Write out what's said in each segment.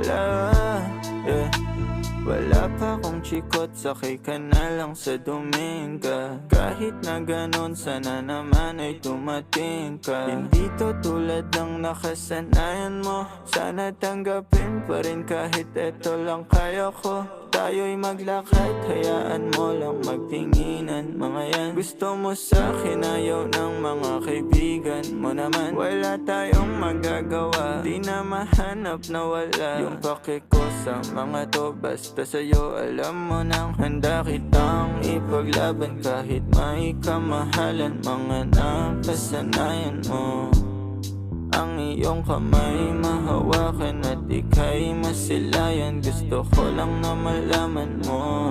pala, yeah. Wala pa akong chikot, sakay ka na lang sa Dominga. Kahit na ganon, sana naman ay dumating ka. Hindi to tulad ng nakasanayan mo, sana tanggapin pa rin kahit eto lang kaya ko. Tayo'y maglakad, hayaan mo lang magtinginan. Mga yan, gusto mo sa'kin, ayaw ng mga kaibigan mo naman. Wala tayong magagawa, di na mahanap na wala. Yung pake ko sa mga to, basta sa'yo alam mo nang handa kitang ipaglaban. Kahit may kamahalan, mga napasanayan mo. Ang iyong kamay mahawakan at ika'y masilayan. Gusto ko lang na malaman mo,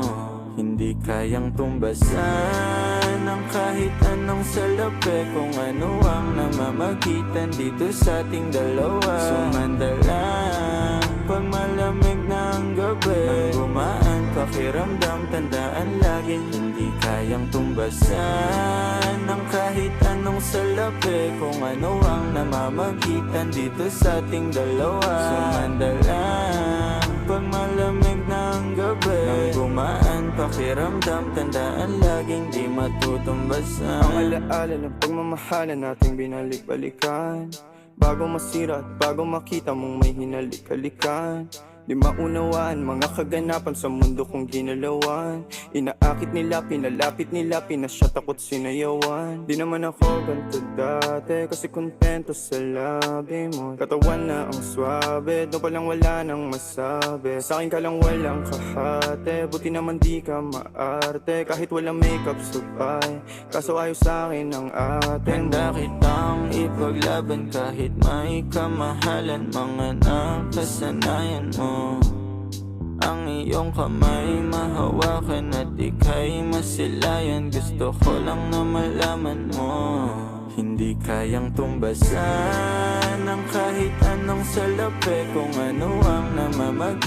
hindi kayang tumbasan ng kahit anong salapi. Kung ano ang namamagitan dito sa ating dalawa. Sumandalang pag malamig na ang gabi, nang gumaan pakiramdam, tandaan laging hindi kayang tumbasan ng kahit anong salapi. Kung ano ang namamagitan dito sa ating dalawa. Sumandalang pag malamig na ang gabi, nang gumaan pakiramdam, tandaan laging di matutumbasan. Ang alaala ng pagmamahalan nating binalik-balikan, bago masira at bago makita mong may hinalik-halikan. Di maunawaan mga kaganapan sa mundo kong ginalawan. Inaakit nila, pinalapit nila, pinasyat ako't sinayawan. Di naman ako ganito dati, kasi kontento sa labi mo. Katawan na ang swabe, doon palang wala nang masabi. Sa'kin ka lang walang kahate, buti naman di ka maarte. Kahit walang makeup sabay, kaso ayaw sa'kin ang atin. Handa kitang ipaglaban kahit may kamahalan, mga napasanayan mo. Ang iyong kamay mahawakan at ika'y masilayan. Gusto ko lang na malaman mo, hindi kayang tumbasan ng kahit anong salapi. Kung ano ang namamagitan